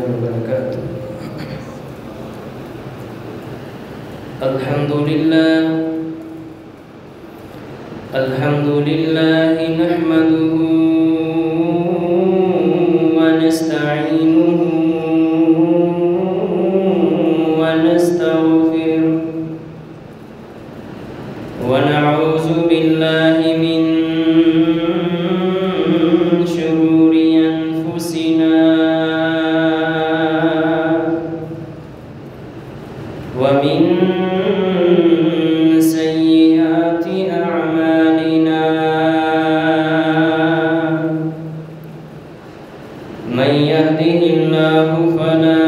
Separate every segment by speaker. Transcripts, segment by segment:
Speaker 1: wabarakatuh. Alhamdulillah nahmaduhu wa nasta'inuhu wa nastaghfiruh wa na'udzu billahi min syururi anfusina wa min sayyiati a'malina man yahdihillahu fala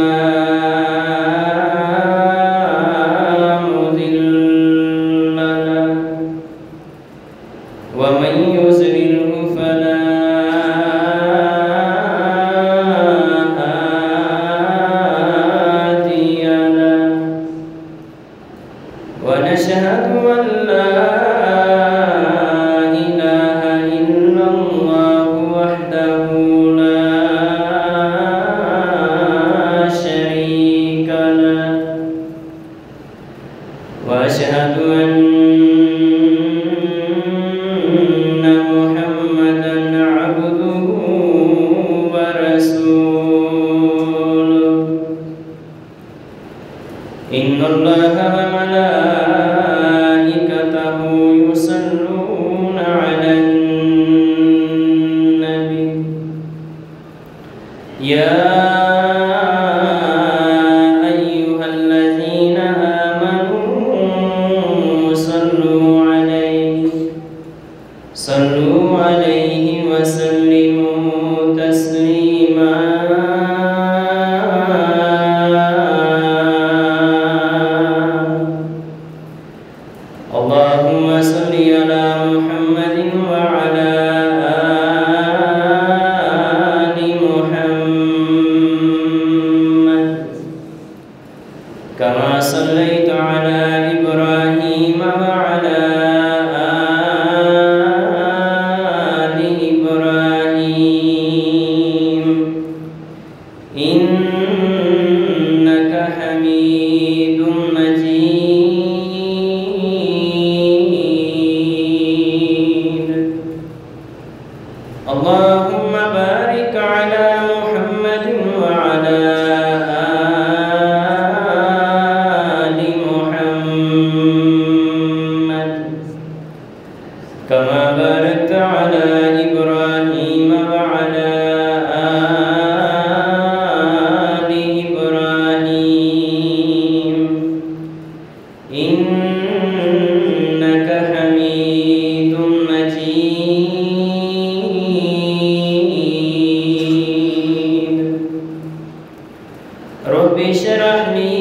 Speaker 1: mudilla lahu wa man yudlilhu fala hadiya lahu wa nashhadu an la ilaha illallah wahdahu la sharika lahu wa ashhadu anna Muhammadan abduhu wa rasuluh. Inna Allaha wa malaikatahu yusalluna 'alan nabi ya ayyuhalladzina amanu sallu 'alaihi wa sallimu taslima. Allahumma salli ala Muhammadin wa ala ali Muhammad kama sallaita ala Ibrahim wa ala ali Ibrahim innaka Hamidum Majid. Allahumma barik ala Muhammadin wa ala ali Muhammad kama barakta ala Ibrahim wa ala ali Ibrahim innaka Hamidum Majid. Rabbi shrah li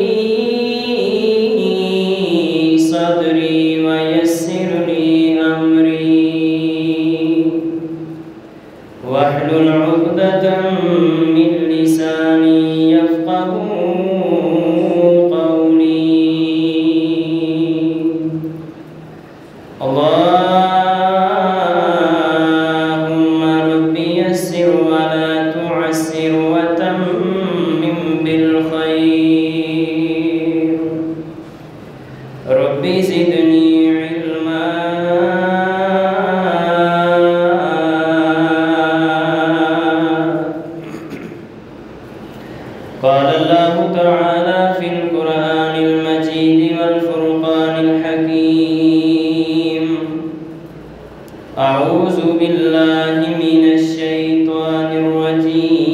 Speaker 1: sadri wa yassir li amri wahlul 'uqdatam min lisani yafqahu qawli. Allahumma rabbi yassir wa la tu'assir wa tammim bil khair. Rabbi zidni ilma. Qala Allah ta'ala fil Qur'anil Majid wal Furqanil Hakim. A'udzu billahi minasy syaithanir rajim.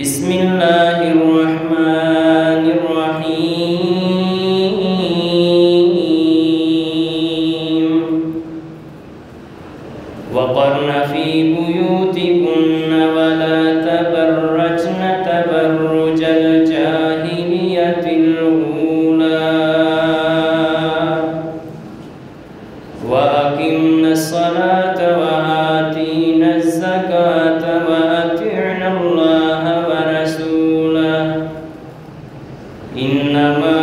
Speaker 1: Bismillahirrahmanirrahim. Waqarna fi buyutikunna wa la tabarrajna tabarrujal jahiliyatil ula wa aqimna as-salata wa atina az-zakata wa ati'na Allaha wa rasulahu. Innama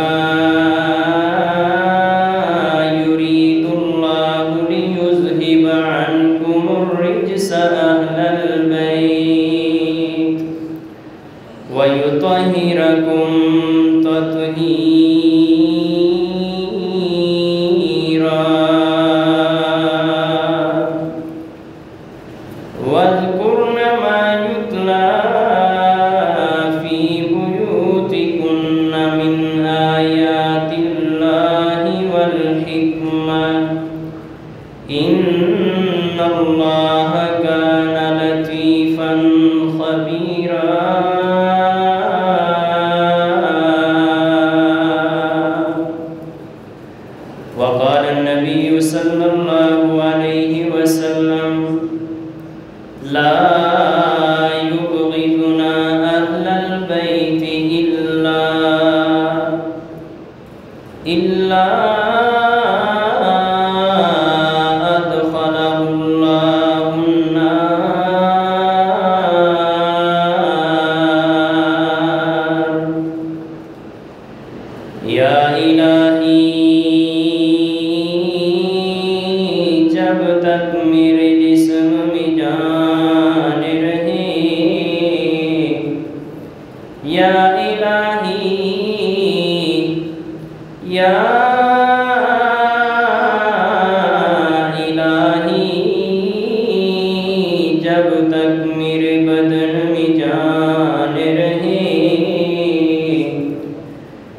Speaker 1: yuridullahu liyuzhiba ankum الرجس أهل البيت ويطهركم تطهيرا واذكرن ما يتلى في بيوتكن من آيات الله والحكمة إن الله كان لطيفا خبيرا وقال النبي صلى الله عليه وسلم لا يبغضنا أهل البيت إلا أدخله الله النار يا إلهي جب تک میرے جسم میں جان رہے یا الہی یا الہی جب تک میرے بدن میں جان رہے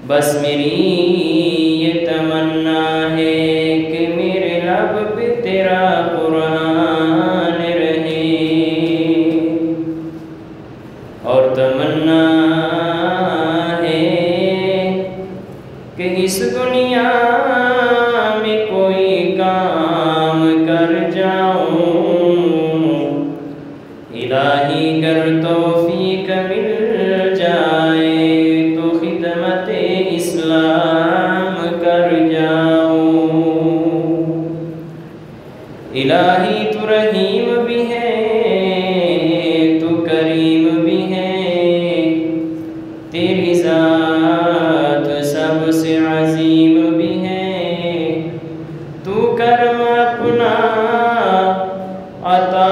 Speaker 1: بس میری یہ تمنا ہے کہ میرے لب پہ تیرا قرآن رہے اور تمنا ہے کہ اس دنیا میں کوئی کام کر جاؤں الہی گر توفیق مل جائے تو خدمت اسلام کر جاؤں الہی تو رحیم بھی ہے تو کریم بھی ہے تیری ذات سب سے عظیم بھی ہے تو کرم اپنا عطا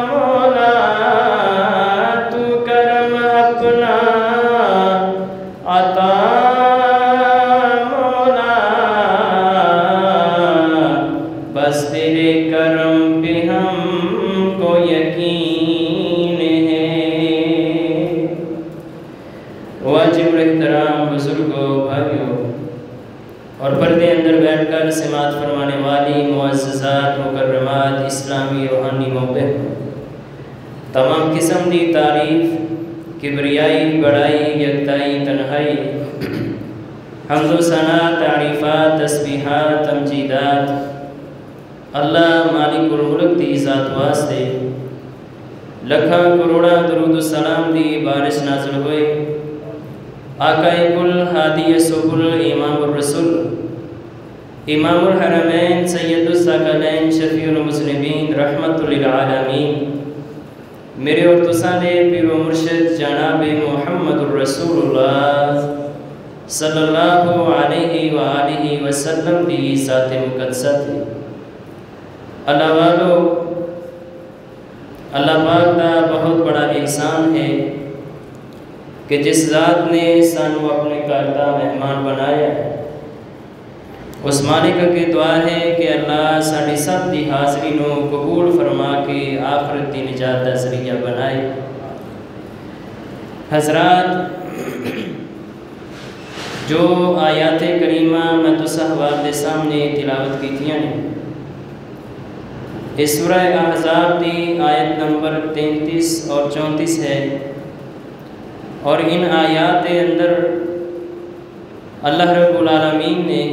Speaker 1: مولا تو کرم اپنا عطا مولا بس تیرے کرم پہ ہم کو یقین ہے واجب احترام بزرگوں بھائیوں اور پردے اندر بیٹھ کر سماعت فرمانے والی معززات مکرمات اسلامی روحانی موبے تمام قسم دی تعریف کبریائی بڑائی یکتائی تنہائی حمد و ثنا تعریفات تسبیحات تمجیدات اللہ مالک الملک دی ذات واسطے لکھاں کروڑا درود و سلام دی بارش نازل ہوئے آقا کل ہادی سبل امام الرسول امام الحرمین سید الثقلین شفیع المذنبین رحمت للعالمین میرے اور تسانے پیر و مرشد جناب محمد الرسول اللہ صلی اللہ علیہ وآلہ وسلم دی ذات مقدسہ تھی اللہ والو اللہ پاک دا بہت بڑا احسان ہے کہ جس ذات نے سانو اپنے گھر دا مہمان بنایا اس مالک کی دعا ہے کہ اللہ ساڑی سب دی حاضری نو قبول فرما کے آخرت دی نجات دا ذریعہ بنائے حضرات جو آیات کریمہ میں تو صحبات دے سامنے تلاوت کی تھیاں نے اس سورہ احزاب دی آیت نمبر 33 اور 34 ہے اور ان آیات اندر اللہ رب العالمین نے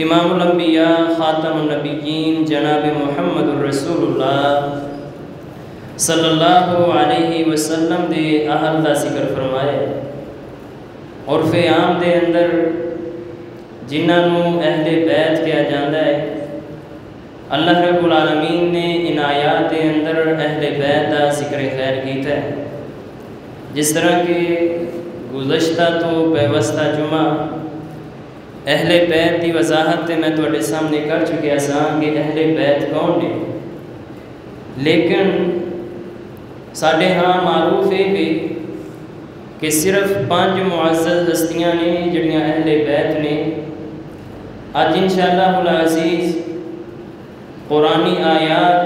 Speaker 1: امام الانبیاء خاتم النبیین جناب محمد الرسول اللہ صلی اللہ علیہ وسلم دے اہل دا ذکر فرمائے عرف عام دے اندر جنہاں نو اہل بیت کیا جاندہ ہے اللہ رب العالمین نے ان آیات اندر اہل بیت دا ذکر خیر کیتا ہے جس طرح کہ گزشتہ تو پیوستہ جمعہ اہل بیت کی وضاحت میں تھوڑے سامنے کر چکیا سا کہ اہل بیت کون نے، لیکن ساڈے ہاں معروف ہے کہ صرف 5 معزز ہستیاں نے جڑیاں اہل بیت نے۔ اج انشاءاللہ العزیز قرآنی آیات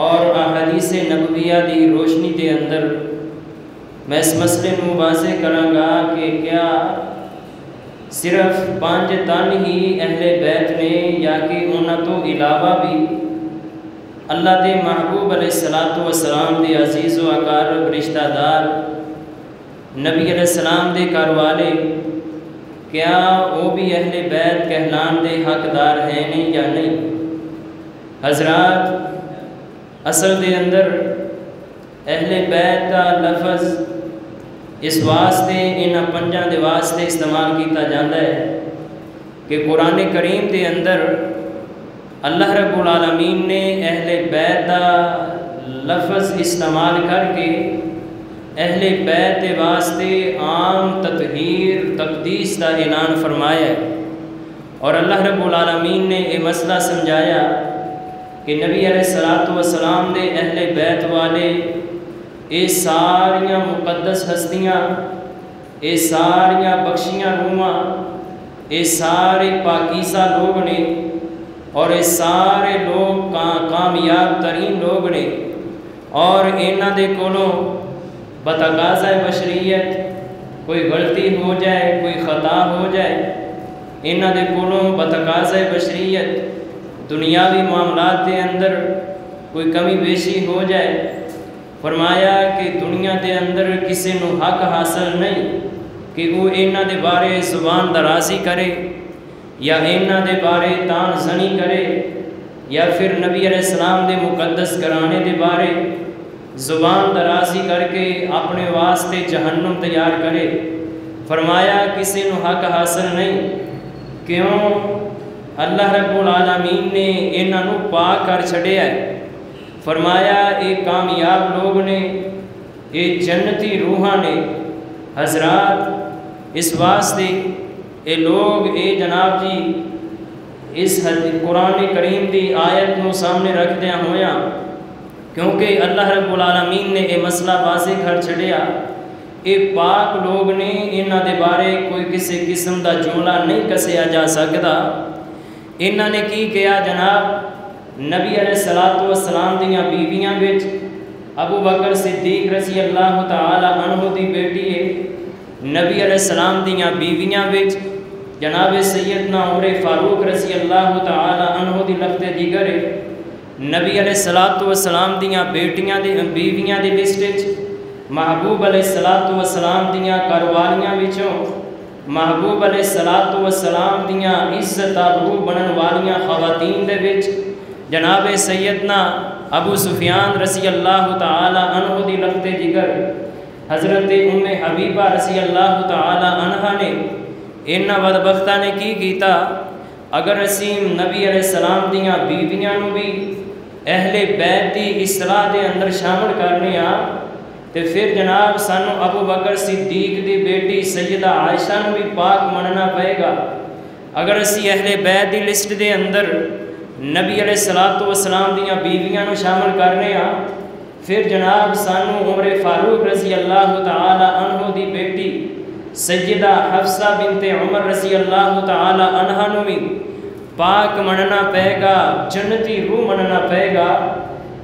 Speaker 1: اور احادیث نبویہ دی روشنی کے اندر میں اس مسئلے کو واضح کراں گا کہ کیا صرف 5 تن ہی اہل بیت نے یا کہ انہاں تو علاوہ بھی اللہ دے محبوب علیہ الصلوۃ والسلام دے عزیز و اقارب رشتہ دار نبی علیہ السلام دے گھر والے کیا وہ بھی اہل بیت کہلان دے حقدار ہیں نہیں یا نہیں؟ حضرات اصل دے اندر اہل بیت کا لفظ اس واسطے انہاں 5 دے واسطے استعمال کیتا جاتا ہے کہ قرآن کریم دے اندر اللہ رب العالمین نے اہل بیت کا لفظ استعمال کر کے اہل بیت کے واسطے عام تطہیر تقدیس کا اعلان فرمایا ہے، اور اللہ رب العالمین نے یہ مسئلہ سمجھایا کہ نبی علیہ الصلوۃ والسلام دے اہل بیت والے یہ ساریاں مقدس ہستیاں، یہ ساریاں بخشیاں روحاں، یہ سارے پاکیزہ لوگ نے، اور یہ سارے لوگ کامیاب ترین لوگ نے، اور انہاں دے کولوں بتقاضۂ بشریت کوئی غلطی ہو جائے، کوئی خطا ہو جائے، انہاں دے کولوں بتقاضۂ بشریت دنیاوی معاملات دے اندر کوئی کمی بیشی ہو جائے، فرمایا کہ دنیا دے اندر کسی نو حق حاصل نہیں کہ وہ انہاں دے بارے زبان درازی کرے یا انہاں دے بارے تان زنی کرے یا پھر نبی علیہ السلام دے مقدس گھرانے دے بارے زبان درازی کر کے اپنے واسطے جہنم تیار کرے۔ فرمایا کسی نو حق حاصل نہیں، کیوں؟ اللہ رب العالمین نے انہاں نو پاک کر چھڑیا ہے۔ فرمایا یہ کامیاب لوگ نے، یہ جنتی روحاں نے۔ حضرات اس واسطے یہ لوگ اے جناب جی اس قرآن کریم دی آیت نو سامنے رکھ دیا ہویا، کیونکہ اللہ رب العالمین نے یہ مسئلہ واضح کر چھڑیا، یہ پاک لوگ نے، انہاں دے بارے کوئی کسی قسم دا جملہ نہیں کسیا جا سکتا۔ انہاں نے کی کیا جناب؟ نبی علیہ الصلوۃ والسلام دیاں بیویاں وچ ابو بکر صدیق رضی اللہ تعالی عنہ دی بیٹی ہے، نبی علیہ السلام دیاں بیویاں وچ جناب سیدنا عمر فاروق رضی اللہ تعالی عنہ دی لخت جگر ہے، نبی علیہ الصلوۃ والسلام دیاں بیویاں دی لسٹ وچ محبوب علیہ الصلوۃ والسلام دیاں گھروالیاں وچوں محبوب علیہ الصلوۃ والسلام دیاں عزت آبرو بنن والیاں خواتین دے وچ جناب سیدنا ابو سفیان رضی اللہ تعالی عنہ دی لخت جگر حضرت ام حبیبہ رضی اللہ تعالی عنہ نے انہاں بدبختاں نے کی کیتا؟ اگر اسی نبی علیہ السلام دیاں بیویاں نو بھی اہل بیت دی اصطلاح دے اندر شامل کرنے آ تے پھر جناب سانو ابو بکر صدیق دی بیٹی سیدہ عائشہ نو بھی پاک مننا پائے گا۔ اگر اسی اہل بیت دی لسٹ دے اندر نبی علیہ الصلوۃ والسلام دیاں بیویاں نو شامل کرنے آ پھر جناب سانو عمر فاروق رضی اللہ تعالی عنہ دی بیٹی سیدہ حفصہ بنت عمر رضی اللہ تعالی عنہ نو بھی پاک مننا پائے گا، جنتی روح مننا پائے گا۔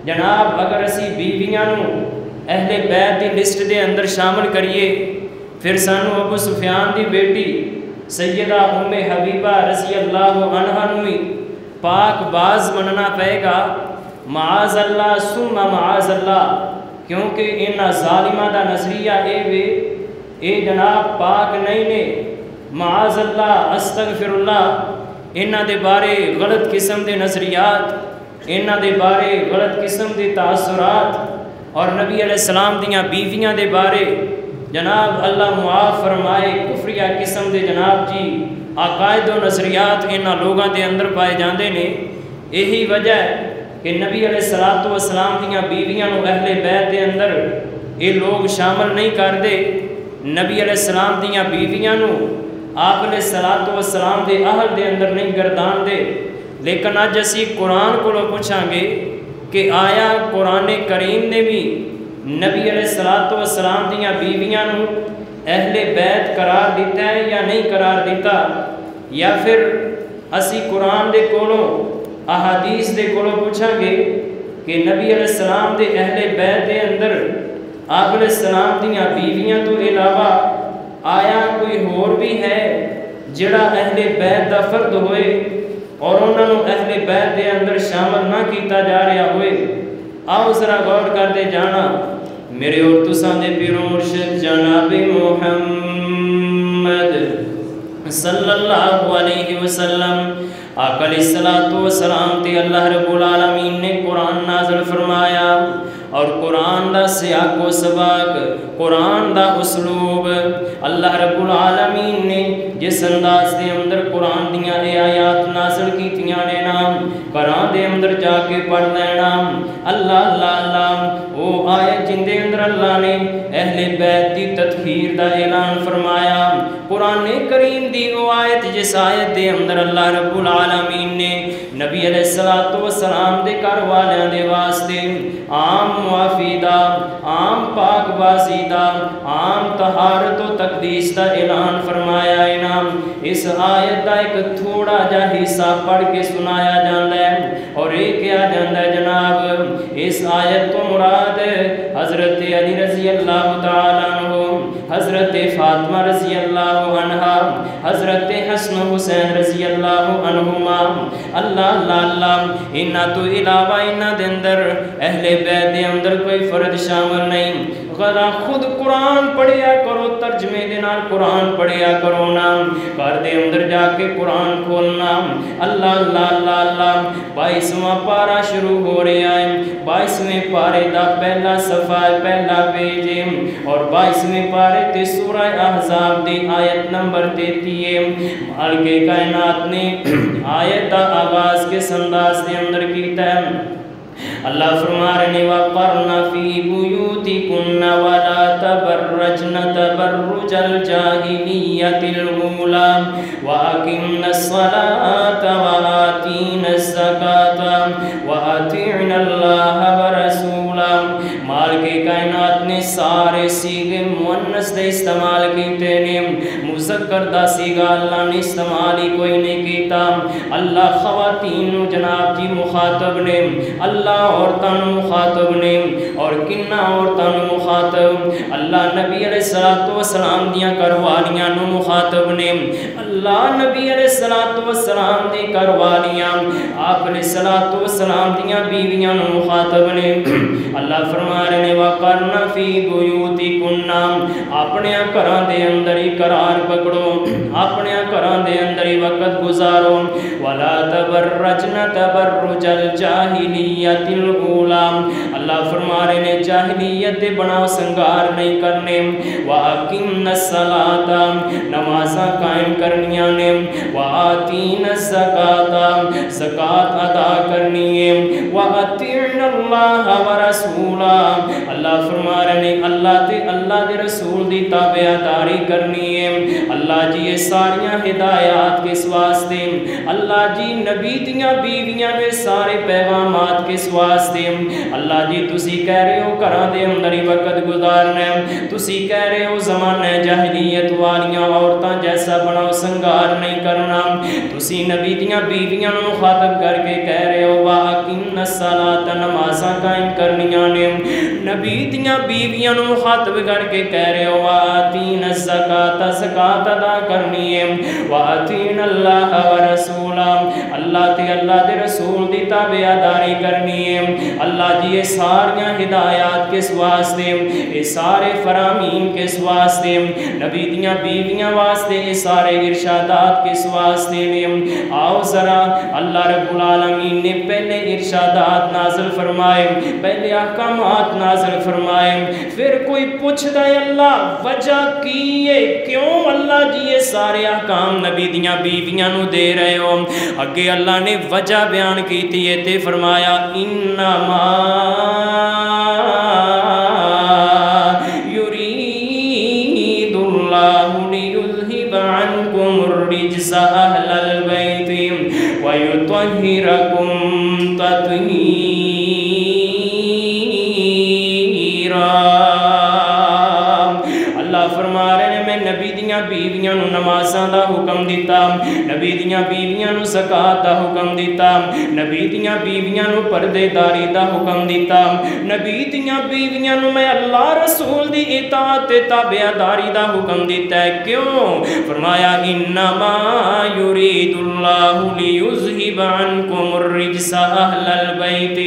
Speaker 1: جناب اگر اسی بیویاں نو اہل بیت دی لسٹ دے اندر شامل کریے پھر سانو ابو سفیان دی بیٹی سیدہ ام حبیبہ رضی اللہ عنہ نو بھی پاک باز مننا پائے گا۔ معاذ اللہ ثم معاذ اللہ، کیونکہ انہاں ظالمہ دا نظریہ اے جناب پاک نہیں نے، معاذ اللہ استغفر اللہ، انہاں دے بارے غلط قسم دے نظریات، انہاں دے بارے غلط قسم دے تاثرات، اور نبی علیہ السلام دیاں بیویاں دے بارے جناب اللہ معاف فرمائے کفریہ قسم دے جناب جی عقائد و نظریات انہاں لوگاں دے اندر پائے جاندے نے۔ یہی وجہ ہے کہ نبی علیہ الصلوۃ والسلام دیاں بیویاں نو اہل بیت دے اندر یہ لوگ شامل نہیں کردے۔ نبی علیہ السلام دیاں بیویاں نو آپ علیہ الصلوۃ والسلام دے اہل دے اندر نہیں گردان دے. لیکن اج اسی قرآن کو پوچھاں گے کہ آیا قرآن کریم نے بھی نبی علیہ الصلوۃ والسلام دیاں بیویاں نو اہل بیت قرار دیتا ہے یا نہیں قرار دیتا؟ یا پھر اسی قرآن دے کولوں احادیث دے کولوں پوچھاں گے کہ نبی علیہ السلام دے اہل بیت دے اندر آپ علیہ السلام دیاں بیویاں تو علاوہ آیا کوئی ہور بھی ہے جڑا اہل بیت دا فرد ہوئے اور انہاں نو اہل بیت دے اندر شامل نہ کیتا جا رہا ہوئے؟ آؤ ذرا غور کرتے جانا. میرے اور تساں دے پیرو مرشد جناب محمد صلی اللہ علیہ وسلم آقا علیہ الصلوۃ والسلام تے اللہ رب العالمین نے قرآن نازل فرمایا. اور قرآن دا سیاق و سباق، قرآن دا اسلوب اللہ رب العالمین نے جس انداز دے اندر قرآن دیاں اے آیات نازل کیتیاں نے نام قرآن دے اندر جا کے پڑھ لینا. اللہ اللہ اللہ او آیت جن دے اندر اللہ نے اہل بیت دی تطہیر دا اعلان فرمایا. قرآن کریم دی وہ آیت جس آیت دے اندر اللہ رب العالمین نے نبی علیہ الصلوۃ والسلام دے گھر والیاں دے واسطے عام معافی دا، عام پاک بازی دا، عام طہارت و تقدیس دا اعلان فرمایا ہے نام. اس آیت دا ایک تھوڑا جا حصہ پڑھ کے سنایا جاندہ ہے اور ایک کیا جاندہ ہے جناب اس آیت تو مراد حضرت علی رضی اللہ تعالیٰ عنہ، حضرت فاطمہ رضی اللہ عنہ، حضرت حسن و حسین رضی اللہ عنہما. اللہ اللہ اللہ انہاں تو علاوہ انہاں دے اندر اہل بیت دے اندر کوئی فرد شامل نہیں. غدا خود قرآن پڑھیا کرو، ترجمے دے نال قرآن پڑھیا کرو نا، گھر دے اندر جا کے قرآن کھولنا. اللہ اللہ اللہ اللہ 22واں پارہ شروع ہو رہا ہے. 22ویں پارے دا پہلا صفحہ پہلا پیج ہے اور 22ویں پارے تے سورہ احزاب دی آیت نمبر 33 مالک کائنات نے آیت دا آغاز کے انداز دے اندر کیتا ہے. اللہ فرما رہے وَقَرْنَ فِي بُيُوتِكُنَّ وَلَا تَبَرَّجْنَ تَبَرُّجَ الْجَاهِلِيَّةِ الْأُولَىٰ وَأَقِمْنَ الصَّلَاةَ وَآتِينَ الزَّكَاةَ وَأَطِعْنَ اللَّهَ وَرَسُولَهُ. مالک کائنات نے سارے صیغے مؤنث دے استعمال کیتے نے، مذکر دا صیغہ اللہ نے استعمال ہی کوئی نہیں کیتا. اللہ خواتین جناب جی مخاطب نے، اللہ عورتاں مخاطب نے، اور کنہ عورتاں مخاطب اللہ نبی علیہ الصلوۃ والسلام دیاں گھر والیاں نو مخاطب نے. اللہ نبی علیہ الصلوۃ والسلام دی گھر والیاں آپ علیہ الصلوۃ والسلام دیاں بیویاں نو مخاطب نے. اللہ فرما رہے نے وَقَرْنَ فِي بُيُوتِكُنَّ اپنے گھراں دے اندر ہی قرار پکڑو، اپنے گھراں دے اندر ہی وقت گزارو. وَلَا تَبَرَّجْنَ تَبَرُّجَ الْجَاهِلِيَّةِ الْأُولَىٰ اللہ فرما رہے نے جاہلیت دے بناؤ سنگار نہیں کرنے. وَأَقِمْنَ الصَّلَاةَ نمازاں قائم کرنیاں نے. وَآتِينَ الزَّكَاةَ زکوٰۃ ادا کرنی ہے. وَأَطِعْنَ اللَّهَ وَرَسُولَهُ اللہ فرما رہے نے اللہ تے اللہ دے رسول دی تابعداری کرنی ہے. اللہ جی یہ ساریاں ہدایات کس واسطے، اللہ جی نبی دیاں بیویاں نے سارے پیغامات کس واسطے. اللہ جی تسی کہہ رہے ہو گھراں دے اندر ہی وقت گزارنا ہے، تسی کہہ رہے ہو زمانہ جاہلیت والیاں عورتاں جیسا بناؤ سنگار نہیں کرنا. تسی نبی دیاں بیویاں نو مخاطب کر کے کہہ رہے ہو وَأَقِمْنَ الصَّلَاةَ نمازاں قائم کرنیاں نے. نبی دیاں بیویاں نو مخاطب کر کے کہہ رہے ہو وَآتِينَ الزَّكَاةَ زکوٰۃ ادا کرنی ہے. وَأَطِيعْنَ اللَّهَ وَرَسُولَهُ اللہ تے اللہ دے رسول دی تابعداری کرنی ہے. اللہ جی یہ ساریاں ہدایات کس واسطے، یہ سارے فرامین کس واسطے، نبی دیاں بیویاں واسطے یہ سارے ارشادات کس واسطے نے. آؤ ذرا اللہ رب العالمین نے پہلے ارشادات نازل فرمائے، پہلے احکامات نازل فرمائے، پھر کوئی پوچھتا ہے اللہ وجہ کی ہے، کیوں اللہ جی یہ سارے احکام نبی دیاں بیویاں نو دے رہے ہو. اگے اللہ نے وجہ بیان کی تھی تے فرمایا انما یرید اللہ لیذہب عنکم اللہ فرما رہے ہیں میں نبی دیاں بیویاں نو نمازاں دا حکم دیتا، نبی دیاں بیویاں نو زکات دا حکم دیتا، نبی دیاں بیویاں نو پردے داری دا حکم دیتا، نبی دیاں بیویاں نو میں اللہ رسول دی اطاعت تے تابعداری دا حکم دیتا ہے۔ کیوں؟ فرمایا انما یرید اللہ لیذھب عنکم الرجس اہل البیت،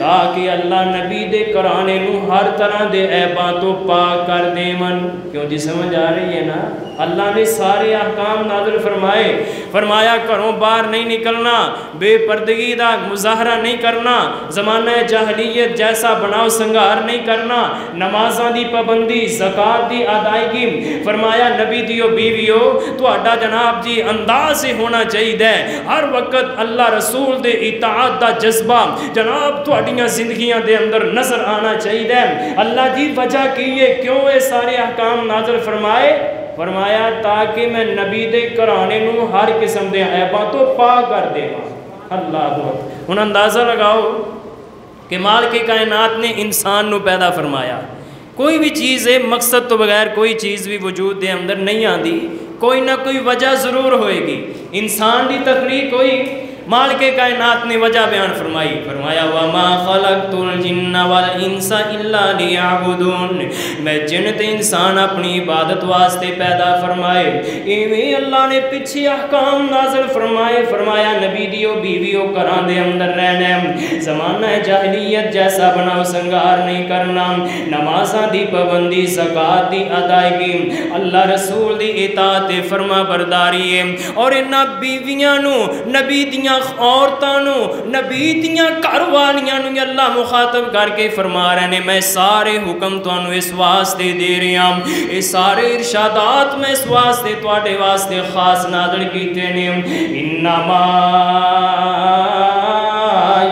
Speaker 1: تاکہ اللہ نبی دے کرانے نو ہر طرح دے عیباں تو پاک کر دے من۔ کیوں جی سمجھ آ رہی ہے نا؟ اللہ نے سارے احکام نازل فرمائے، فرمایا گھروں باہر نہیں نکلنا، بے پردگی دا مظاہرہ نہیں کرنا، زمانہ جاہلیت جیسا بناؤ سنگار نہیں کرنا، نمازاں دی پابندی، زکات دی ادائیگی۔ فرمایا نبی دیو بیویو تہاڈا جناب جی انداز سے ہونا چاہیے ہر وقت اللہ رسول دے اطاعت دا جذبہ جناب تہاڈیاں زندگیاں دے اندر نظر آنا چاہیے۔ اللہ جی وجہ کی ہے کیوں یہ سارے احکام نازل فرمائے؟ فرمایا تاکہ میں نبی دے کرانے نو ہر قسم دے عیباں تو پاک کر دے۔ اللہ اکبر۔ ہن اندازہ لگاؤ کہ مالک کائنات نے انسان نو پیدا فرمایا، کوئی بھی چیز ہے مقصد تو بغیر کوئی چیز بھی وجود دے اندر نہیں آندی، کوئی نہ کوئی وجہ ضرور ہوئے گی۔ انسان دی تخلیق ہوئی، مالک کائنات نے وجہ بیان فرمائی، فرمایا وَمَا خَلَقْتُ الْجِنَّ وَالْإِنسَ إِلَّا لِيَعْبُدُونَ، میں جن تے انسان اپنی عبادت واسطے پیدا فرمائے۔ ایویں اللہ نے پیچھے احکام نازل فرمائے، فرمایا نبی دیو بیویو گھراں دے اندر رہنا، زمانہ جاہلیت جیسا بناؤ سنگار نہیں کرنا، نمازاں دی پابندی، زکات دی ادائیگی، اللہ رسول دی اطاعت فرما برداری ہے۔ اور انہاں بیویاں نو نبی دیاں عورتاں نو نبی دیاں گھر والیاں نو اللہ مخاطب کر کے فرما رہے ہیں میں سارے حکم تانوں اس واسطے دے رہا ہوں، یہ سارے ارشادات میں اس واسطے تواڈے واسطے خاص نازل کیتے نے۔ انما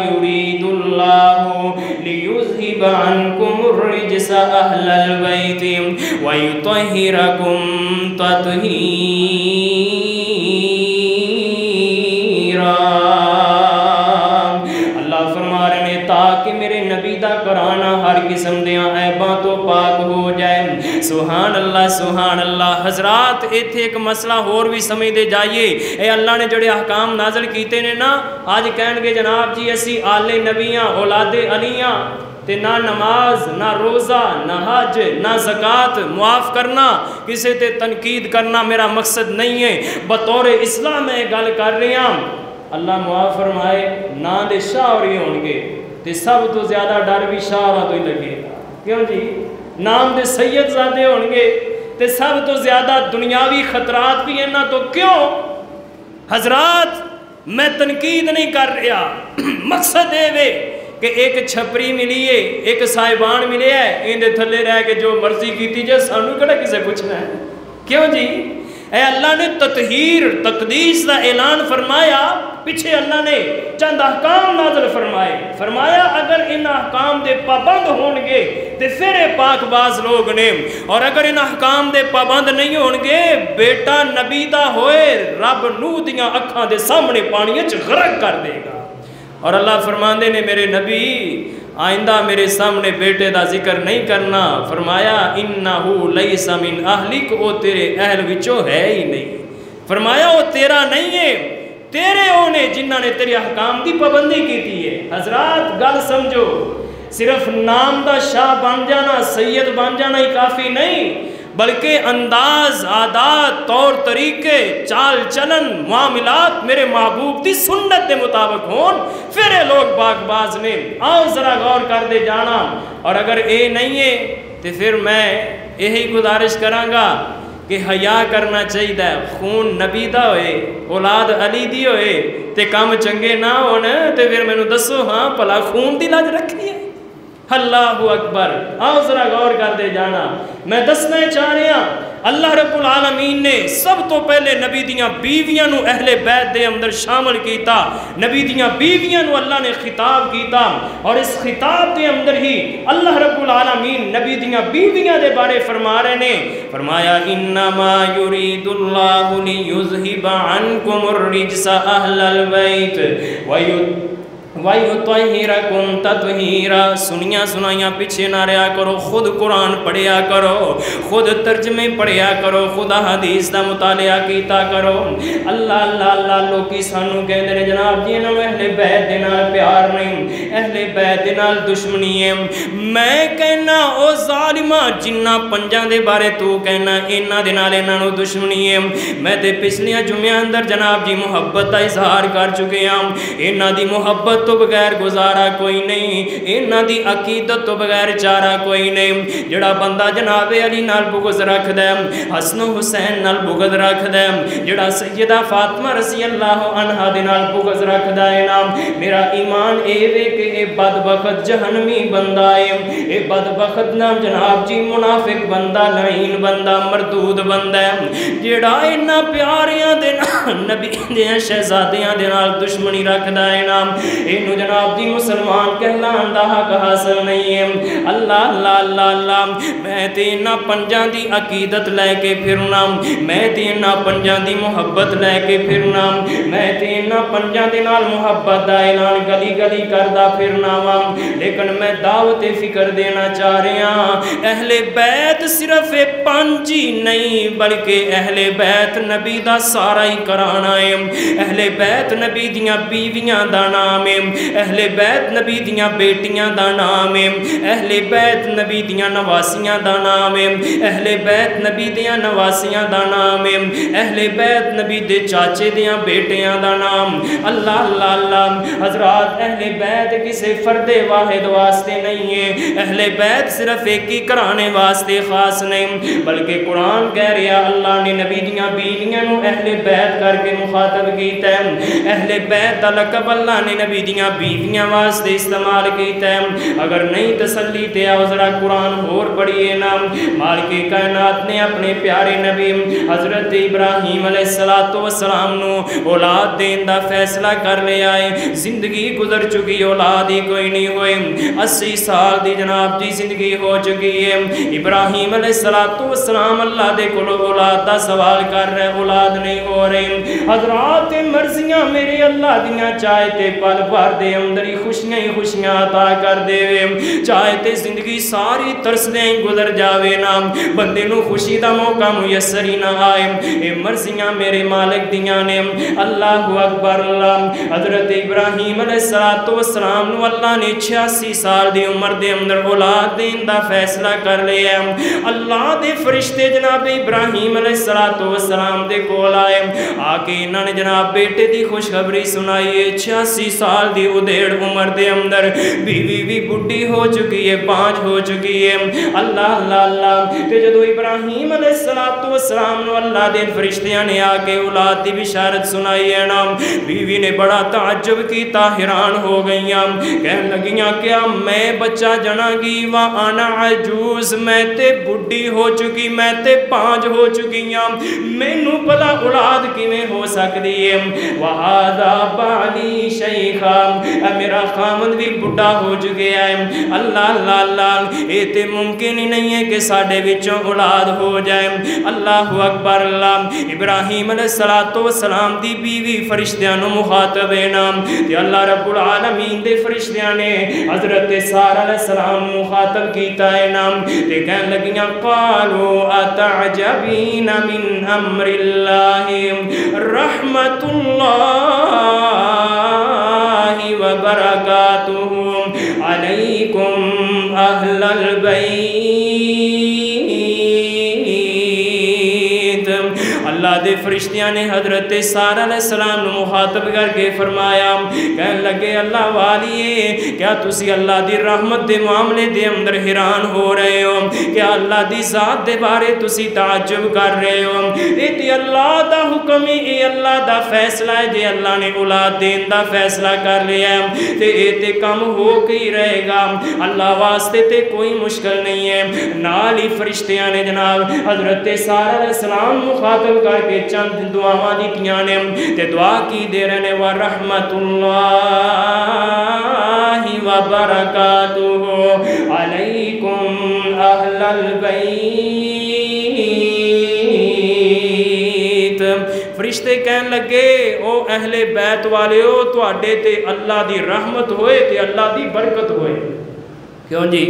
Speaker 1: یرید اللہ لیذھب عنکم الرجس اہل البیت ویطہرکم تطہیرا۔ اللہ فرما رہے ہیں تاکہ میرے نبی دا کرانا ہر قسم دیاں عیباں تو پاک ہو جائے۔ سبحان اللہ سبحان اللہ۔ حضرات ایتھے ایک مسئلہ اور بھی سمجھ دے جائیے، اے اللہ نے جڑے احکام نازل کیتے نے نا، آج کہن گے جناب جی اسی آل نبیاں اولاد علیاں تے نہ نماز نہ روزہ نہ حج نہ زکات معاف کرنا، کسے تے تنقید کرنا میرا مقصد نہیں ہے، بطور اسلام میں گل کر رہے ہیں۔ اللہ معاف فرمائے نہ دے شاہ اور ہی ہونگے تے سب تو زیادہ ڈر بھی شاہ اور تو ہی لگے گا۔ کیوں جی؟ نام دے سید زادے ہونگے تے سب تو زیادہ دنیاوی خطرات بھی ہیں نا، تو کیوں؟ حضرات میں تنقید نہیں کر رہا، مقصد ہے کہ ایک چھپری ملی ہے، ایک صاحبان ملے ہے، ان دے تھلے رہ کے جو مرضی کیتی جائے، سانو کڑا کسے پوچھنا ہے؟ کیوں جی؟ اے اللہ نے تطہیر تقدیس دا اعلان فرمایا، پیچھے اللہ نے چند احکام نازل فرمائے، فرمایا اگر ان احکام دے پابند ہونگے تے پھر پاک باز لوگ نے، اور اگر ان احکام دے پابند نہیں ہونگے بیٹا نبی دا ہوئے رب نو دیاں اکھاں دے سامنے پانی اچ غرق کر دے گا۔ اور اللہ فرماندے نے میرے نبی آئندہ میرے سامنے بیٹے دا ذکر نہیں کرنا، فرمایا انہو لیس من اہلک، او تیرے اہل وچوں ہے ہی نہیں، فرمایا وہ تیرا نہیں ہے، تیرے اونے جنہاں نے تیرے احکام دی پابندی کیتی ہے۔ حضرات گل سمجھو، صرف نام دا شاہ بن جانا سید بن جانا ہی کافی نہیں، بلکہ انداز عادات طور طریقے چال چلن معاملات میرے محبوب دی سنت دے مطابق ہون، پھر یہ لوگ باغ باز نے۔ آؤ ذرا غور کر دے جانا، اور اگر اے نہیں ہے تو پھر میں یہی گزارش کرانگا کہ حیا کرنا چاہیے، خون نبی دا ہوئے اولاد علی دی ہوئے تے کام چنگے نہ ہونے تے پھر میں نو دسو ہاں پلا خون دی لاج رکھی ہے۔ اللہ اکبر۔ آؤ ذرا غور کر دے جانا، میں دسنا چاہ رہا اللہ رب العالمین نے سب تو پہلے نبی دیاں بیویاں نو اہل بیت دے اندر شامل کیتا، نبی دیاں بیویاں نو اللہ نے خطاب کیتا، اور اس خطاب دے اندر ہی اللہ رب العالمین نبی دیاں بیویاں دے بارے فرما رہے نے، فرمایا انما یرید اللہ لیذھب عنکم الرجس اہل البیت وَيُطَهِّرَكُمْ تَطْهِيرًا، سنیاں سنائیاں پیچھے نہ رہا کرو، خود قرآن پڑھیا کرو، خود ترجمے پڑھیا کرو، خدا حدیث دا مطالعہ کیتا کرو۔ اللہ اللہ اللہ لوکی سانو کہندے نے جناب جی انہوں اہل بیت دے نال پیار نہیں، اہل بیت دے نال دشمنی ہے۔ میں کہنا او ظالمہ جنہ پنجاں دے بارے تو کہنا انہاں دے نال انہاں نو دشمنی ہے۔ میں تے پچھلیاں جمعیاں اندر جناب جی محبت دا اظہار کر چکے ہاں، انہاں دی محبت تو بغیر گزارا کوئی نہیں، انہاں دی عقیدت تو بغیر چارہ کوئی نہیں۔ جڑا بندہ جناب علی نال بغض رکھ دے، حسن و حسین نال بغض رکھ دے، جڑا سیدہ فاطمہ رضی اللہ عنہا دے نال بغض رکھ دے نا، میرا ایمان اے وے کہ اے بدبخت جہنمی بندہ ہے، اے بدبخت نام جناب جی منافق بندہ، لعین بندہ، مردود بندہ ہے، جڑا انہاں پیاریاں دے نبی دے شہزادیاں دے نال دشمنی رکھ دے نا، انہوں جناب دی مسلمان کہلان دا حق حاصل نہیں ہے۔ اللہ اللہ اللہ اللہ، میں تینا پنجان دی عقیدت لے کے پھرنا، میں تینا پنجان دی محبت لے کے پھرنا، میں تینا پنجان دی نال محبت دا اعلان گلی گلی کردہ پھرنا، لیکن میں دعوت فکر دینا چاہ رہے ہیں، اہل بیت صرف پانچی نہیں بلکہ اہل بیت نبی دا سارا ہی کرانا ہے۔ اہل بیت نبی دیاں بیویاں دا نام ہے، اہل بیت نبی دیاں بیٹیاں دا نام ہے، اہل بیت نبی دیاں نواسیاں دا نام ہے، اہل بیت نبی دیاں نواسیاں دا نام ہے، اہل بیت نبی دے چاچے دیاں بیٹیاں دا نام۔ اللہ اللہ اللہ حضرات، اہل بیت کسے فرد واحد واسطے نہیں ہے، اہل بیت صرف ایک ہی کرانے واسطے خاص نہیں، بلکہ قرآن کہہ رہا اللہ نے نبی دیاں بیویاں نو اہل بیت کر کے مخاطب کیتا ہے، اہل بیت دا لقب اللہ نے نبی دیاں بیویاں واسطے استعمال کیتا ہے۔ اگر نہیں تسلی تے آؤ ذرا قرآن اور پڑھیے نا، مالک کائنات نے اپنے پیارے نبی حضرت ابراہیم علیہ السلام نو اولاد دین دا فیصلہ کر لیا ہے، زندگی گزر چکی اولاد ہی کوئی نہیں ہوئے، 80 سال دی جناب دی زندگی ہو چکی ہے، ابراہیم علیہ السلام اللہ دے کلو اولاد دا سوال کر رہے، اولاد نہیں ہو رہے۔ حضرات مرضیاں میرے اللہ دیاں چاہتے پل بھر دے اندری خوشیاں ہی خوشیاں عطا کر دے، چاہتے زندگی ساری ترسدیں گزر جاوے نا، بندے نو خوشی دا موقع میسر ہی نہ آئے، اے مرضیاں میرے مالک دیاں نے۔ اللہ اکبر اللہ، حضرت ابراہیم علیہ السلام نو اللہ نے 86 سال دی عمر دے اندر اولاد دین دا فیصلہ کر لیا۔ اللہ دے فرشتے جناب ابراہیم علیہ السلام دے کول آئے، آکے انہوں نے جناب بیٹے دی خوشخبری سنائی ہے، 86 سال دی ادھیڑ عمر دے اندر بیوی بھی بڑھی ہو چکی ہے، پانچ ہو چکی ہے۔ اللہ اللہ اللہ، تے جدو ابراہیم علیہ السلام نو اللہ دے فرشتیاں نے آکے اولاد دی بشارت سنائی ہے نا، بیوی نے بڑا تعجب کیتا، حیران ہو گئیاں، کہنے لگیاں کیا میں بچہ جنا گی، وَأَنَا عَجُوز، میں تے بڑھی ہو چکی، میں تے پانچ ہو چکیاں، میں نو پتا اولاد کیویں ہو سکتی ہے، وَهَذَا بَعْلِي شَيْخًا، میرا خامد بھی بڑھا ہو چکے ہے۔ اللہ اللہ اللہ، یہ تے ممکن ہی نہیں ہے کہ ساڑھے وچوں اولاد ہو جائے۔ اللہ اکبر اللہ، ابراہیم علیہ السلام دی بیوی فرشتیاں نو مخاطب ہے نام، تے اللہ رب العالمین دے فرشتیاں نے حضرت سارہ علیہ السلام مخاطب کیتا ہے نام، تے کہن لگیاں قالوا اتعجبین من امر اللہ رحمت اللہ وبرکاتہ علیکم اہل البیت۔ اللہ دے فرشتیاں نے حضرت سارہ علیہ السلام نو مخاطب کر کے فرمایا، کہنے لگے اللہ والیے کیا تسی اللہ دی رحمت دے معاملے دے اندر حیران ہو رہے ہو، کیا اللہ دی ذات دے بارے تسی تعجب کر رہے ہو، اے تے اللہ دا حکم ہے، اے اللہ دا فیصلہ ہے، جے اللہ نے اولاد دین دا فیصلہ کر لیا ہے تے اے تے کم ہو کے ہی رہے گا، اللہ واسطے تے کوئی مشکل نہیں ہے۔ نال ہی فرشتیاں نے جناب حضرت سارہ علیہ السلام مخاطب کر کے چند دعاواں دیتیاں نے، تے دعا کی دے رہنے ورحمت اللہ وبرکاتہ علیکم اہل البیت۔
Speaker 2: فرشتے کہن لگے او اہل بیت والے ہو تواڈے تے اللہ دی رحمت ہوئے تے اللہ دی برکت ہوئے. کیوں جی؟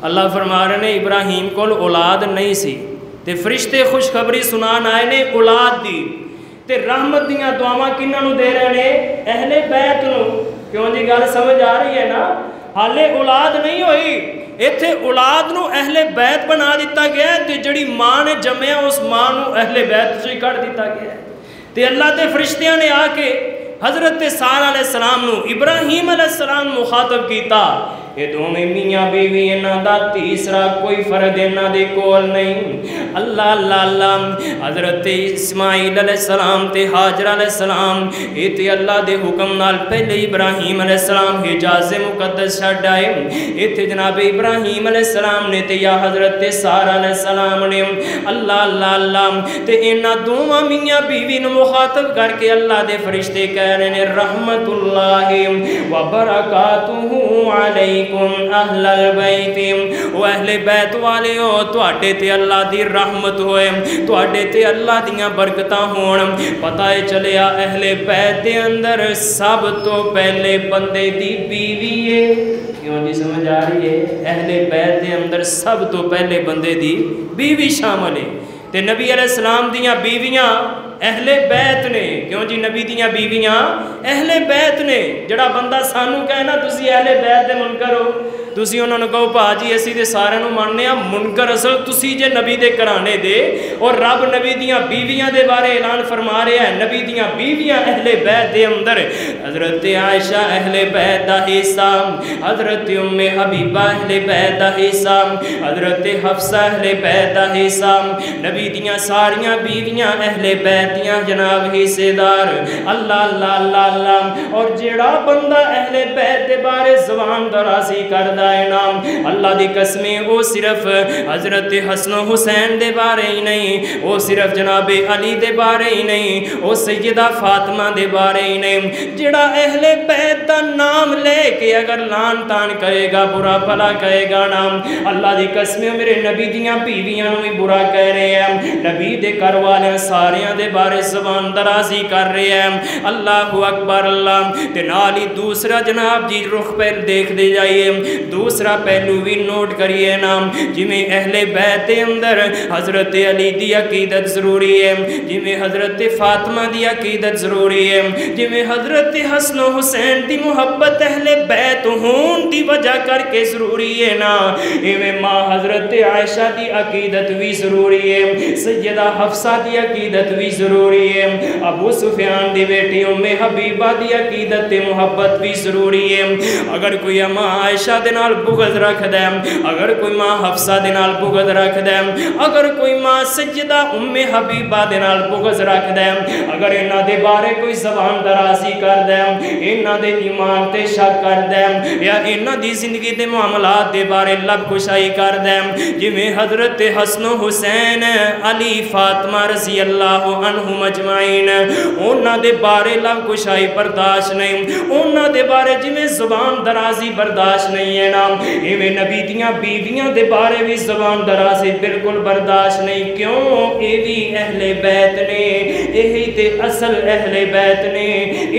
Speaker 2: اللہ فرما رہے نے ابراہیم کول اولاد نہیں سی تے فرشتے خوشخبری سنان آئے نے اولاد دی تے رحمت دیاں دعاواں کنہاں نوں دے رہے نے؟ اہل بیت نوں. کیوں جی گل سمجھ آ رہی ہے نا؟ حالے اولاد نہیں ہوئی، ایتھے اولاد نو اہل بیت بنا دیتا گیا ہے تے جڑی ماں نے جمیا اس ماں نو اہل بیت سے کٹ دیتا گیا ہے. تے اللہ تے فرشتیاں نے آ کے حضرت سارہ علیہ السلام نو ابراہیم علیہ السلام مخاطب کیتا یہ دونوں میاں بیوی انہاں دا تیسرا کوئی فرد انہاں دے کول نہیں. اللہ اللہ اللہ حضرت اسماعیل علیہ السلام تے ہاجر علیہ السلام یہ تے اللہ دے حکم نال پہلے ابراہیم علیہ السلام حجاز مقدس چھڈ آئے. ایتھے جناب ابراہیم علیہ السلام نے تے یا حضرت سارہ علیہ السلام نے اللہ اللہ اللہ تے انہاں دونوں میاں بیوی نو مخاطب کر کے اللہ دے فرشتے کہہ رہے نے رحمت اللہ و برکاتہ علیکم اہل البیت. او اہل بیت والے ہو تواڈے تے اللہ دی رحمت ہوئے تواڈے تے اللہ دیاں برکتاں ہون. پتہ ہے چلیا اہل بیت دے اندر سب تو پہلے بندے دی بیوی ہے. کیوں جی سمجھ آ رہی ہے؟ اہل بیت دے اندر سب تو پہلے بندے دی بیوی شامل ہے تے نبی علیہ السلام دیاں بیویاں اہل بیت نے. کیوں جی نبی دیاں بیویاں اہل بیت نے. جڑا بندہ سانو کہنا تسی اہل بیت دے منکر ہو تسی انہوں نے کہو پا جی اسی دے سارے نو ماننے ہاں منکر اصل تسی جے نبی دے کرانے دے. اور رب نبی دیاں بیویاں دے بارے اعلان فرما رہے ہیں نبی دیاں بیویاں اہل بیت دے اندر حضرت عائشہ اہل بیت دا حصہ، حضرت ام حبیبہ اہل بیت دا حصہ، حضرت حفصہ اہل بیت دا حصہ. نبی دیاں ساریاں بیویاں اہل بیت دیاں جناب حصے دار. اللہ اللہ اللہ اللہ. اور جڑا بندہ اہل بیت دے بارے زبان درازی کردا ہے نام اللہ دی قسمیں وہ صرف حضرت حسن و حسین دے بارے ہی نہیں، وہ صرف جناب علی دے بارے ہی نہیں، وہ سیدہ فاطمہ دے بارے ہی نہیں. جڑا اہل بیت دا نام لے کے اگر لان تان کرے گا برا بھلا کہے گا نام اللہ دی قسمیں میرے نبی دیاں بیویاں بھی برا کہہ رہے ہیں. نبی دے گھر والے ساریاں دے بارے زبان درازی کر رہے ہیں. اللہ اکبر اللہ. تے نال ہی دوسرا جناب جی رخ پر دیکھ دے جائیے دوسرا پہلو بھی نوٹ کریے نام جویں اہل بیت دے اندر حضرت علی دی عقیدت ضروری ہے، جویں حضرت فاطمہ دی عقیدت ضروری ہے، جویں حضرت حسن و حسین دی محبت اہل بیت ہون دی وجہ کر کے ضروری ہے نا ایویں ماں حضرت عائشہ دی عقیدت بھی ضروری ہے، سیدہ حفصہ دی عقیدت بھی ضروری ہے، ابو سفیان دی بیٹی ام حبیبہ دی عقیدت محبت بھی ضروری ہے. اگر کوئی ماں عائشہ دے نال بغض رکھ دے، اگر کوئی ماں حفصہ دے نال بغض رکھ دے، اگر کوئی ماں سیدہ ام حبیبہ دے نال بغض رکھ دے، اگر انہاں دے بارے کوئی زبان درازی کر دے، انہاں دے ایمان تے شک کر دے یا انہاں دی زندگی دے معاملات دے بارے لب کشائی کر دے جویں حضرت حسن و حسین علی فاطمہ رضی اللہ عنہم اجمعین انہاں دے بارے لب کشائی برداشت نہیں، انہاں دے بارے جویں زبان درازی برداشت نہیں ہے نا ایویں نبی دیاں بیویاں دے بارے بھی زبان درازی بالکل برداشت نہیں. کیوں؟ اے بھی اہل بیت نے، یہی تے اصل اہل بیت نے،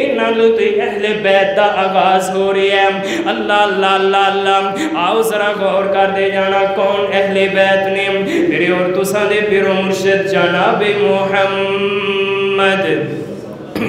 Speaker 2: انہاں لو تے اہل بیت دا آغاز ہو رہا ہے. اللہ اللہ اللہ اللہ. آؤ ذرا غور کر دے جانا کون اہل بیت نے. میرے اور تساں دے پیرو مرشد جناب محمد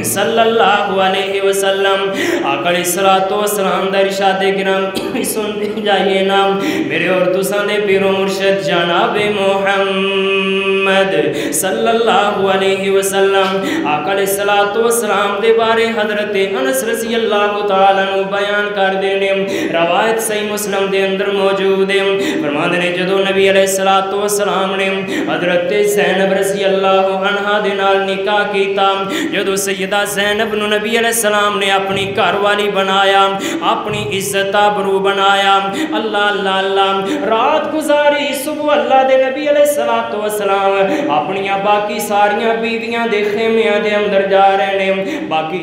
Speaker 2: صلی اللہ علیہ وسلم آقا علیہ الصلوۃ والسلام دا ارشاد کرام سن جائیے نام میرے اور تساں دے پیرو مرشد جناب محمد صلی اللہ علیہ وسلم آقا علیہ الصلوۃ والسلام دے بارے حضرت انس رضی اللہ تعالی عنہ بیان کر دینے روایت صحیح مسلم دے اندر موجود ہے. فرماندے نے جدوں نبی علیہ الصلوۃ والسلام نے حضرت زینب رضی اللہ عنہا دے نال نکاح کیتا، جدوں سیدہ زینب نو نبی علیہ السلام نے اپنی گھر والی بنایا، اپنی عزت آبرو بنایا، اللہ اللہ اللہ رات گزاری صبح اللہ دے نبی علیہ الصلوۃ والسلام اپنی باقی ساریاں بیویاں دے خیمیاں دے اندر جا رہے ہیں، باقی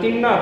Speaker 2: 3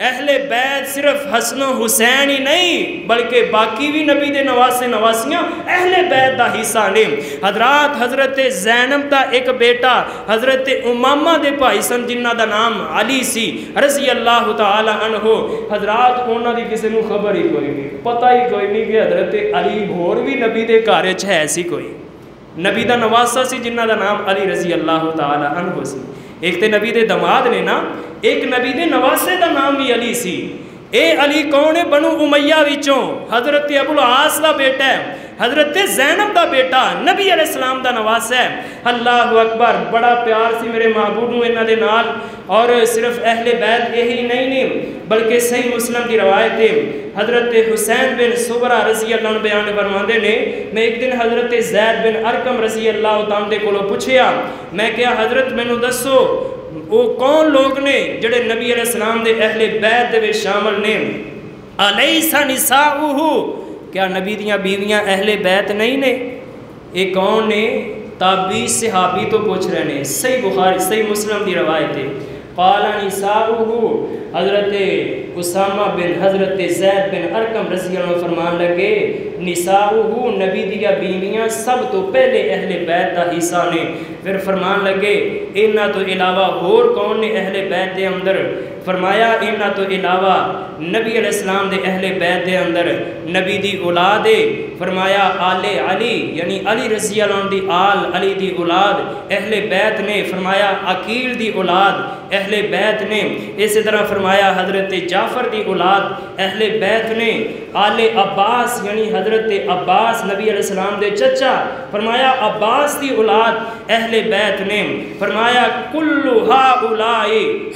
Speaker 2: اہل بیت صرف حسن و حسین ہی نہیں بلکہ باقی بھی نبی دے نواسے نواسیاں اہل بیت دا حصہ نے۔ حضرات حضرت زینب دا ایک بیٹا حضرت امامہ دے بھائی سن جنہ دا نام علی سی رضی اللہ تعالی عنہ۔ حضرات انہاں دی کسی نو خبر ہی کوئی نہیں، پتہ ہی کوئی نہیں کہ حضرت علی ہور بھی نبی دے گھر وچ ہے سی کوئی نبی دا نواسا سی جنہ دا نام علی رضی اللہ تعالی عنہ سی۔ ایک تے نبی دے دماد نے نا، ایک نبی دے نواسے دا نام بھی علی سی۔ اے علی کون ہے؟ بنو امیہ وچوں حضرت ابو العاص دا بیٹا ہے، حضرت زینب دا بیٹا، نبی علیہ السلام دا نواس ہے۔ اللہ اکبر، بڑا پیار سی میرے معبود نو انہاں دے نال۔ اور صرف اہل بیت یہی نہیں بلکہ صحیح مسلم کی روایت ہے حضرت حسین بن صبرہ رضی اللہ عنہ بیان فرماندے نے، میں ایک دن حضرت زید بن ارقم رضی اللہ تعالیٰ کو پوچھیا، میں کیا حضرت مینوں دسو وہ کون لوگ نے جڑے نبی علیہ السلام دے اہل بیت دے شامل نے؟ الیس نساؤہ، کیا نبی دیاں بیویاں اہل بیت نہیں نے؟ ایک کون نے؟ تابعی صحابی تو پوچھ رہے ہیں، صحیح بخاری صحیح مسلم دی روایت ہے۔ قال نساؤہ، حضرت اسامہ بن حضرت زید بن ارقم رضی اللہ عنہ فرمان لگے نساؤہ، نبی دیا بیویاں سب تو پہلے اہل بیت دا حصہ نے۔ پھر فرمان لگے انہاں تو علاوہ اور کون نے اہل بیت دے اندر؟ فرمایا انہاں تو علاوہ نبی علیہ السلام دے اہل بیت دے اندر نبی دی اولاد ہے۔ فرمایا آل علی، یعنی علی رضی اللہ عنہ دی آل، علی دی اولاد اہل بیت نے۔ فرمایا عقیل دی اولاد اہل بیت نے۔ اسی طرح فرمایا حضرت جعفر دی اولاد اہل بیت نے۔ آل عباس، یعنی حضرت عباس نبی علیہ السلام دے چچا، فرمایا عباس دی اولاد اہل بیت نے۔ فرمایا کل ہؤلاء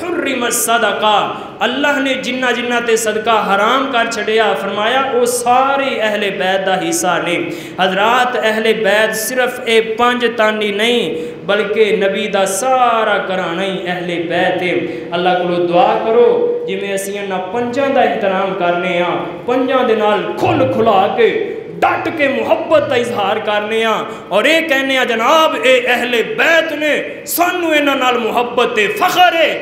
Speaker 2: حرم الصدقہ، اللہ نے جنہ جنہ تے صدقہ حرام کر چھڑیا، فرمایا وہ سارے اہل بیت دا حصہ نے۔ حضرات اہل بیت صرف اے 5 تن ہی نہیں بلکہ نبی دا سارا گھرانہ ہی اہل بیت ہے۔ اللہ کو دعا کرو جی میں اسی انہاں 5 دا احترام کرنے ہاں، 5 دے نال کھل کھلا کے ڈٹ کے محبت کا اظہار کرنے ہاں اور اے کہنے ہاں جناب اے اہل بیت نے، سانو انہاں نال محبت فخر ہے۔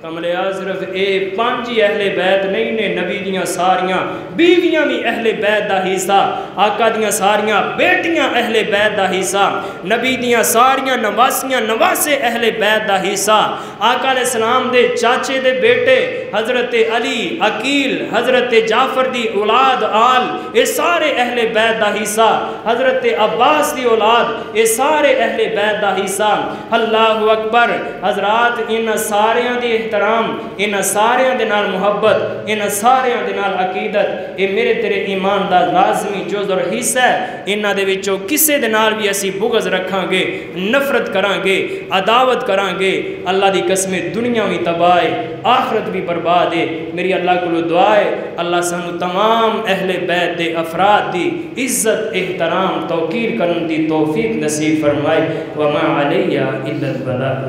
Speaker 2: کملے صرف اے 5 ہی اہل بیت نہیں نے، نبی دیاں ساریاں بیویاں بھی اہل بیت دا حصہ، آقا دیاں ساریاں بیٹیاں اہل بیت دا حصہ، نبی دیاں ساریاں نواسیاں نواسے اہل بیت دا حصہ، آقا علیہ السلام دے چاچے دے بیٹے حضرت علی، عقیل، حضرت جعفر دی اولاد آل، اے سارے اہل بیت دا حصہ، حضرت عباس دی اولاد اے سارے اہل بیت دا حصہ۔ اللہ اکبر، حضرات ان ساریاں دی احترام، ان ساریاں دے نال محبت، ان ساریاں دے نال عقیدت، اے میرے تیرے ایمان دا لازمی جز اور حصہ ہے۔ انہاں دے وچوں کسے دے نال بھی اسی بغض رکھاں گے، نفرت کران گے، عداوت کران گے، اللہ دی قسم دنیا بھی تباہ ہے، آخرت بھی برباد ہے۔ میری اللہ کو دعا ہے اللہ سانو تمام اہل بیت دے افراد دی عزت، احترام، توقیر کرن دی توفیق نصیب فرمائے۔ وما علیہ الا البلاغ۔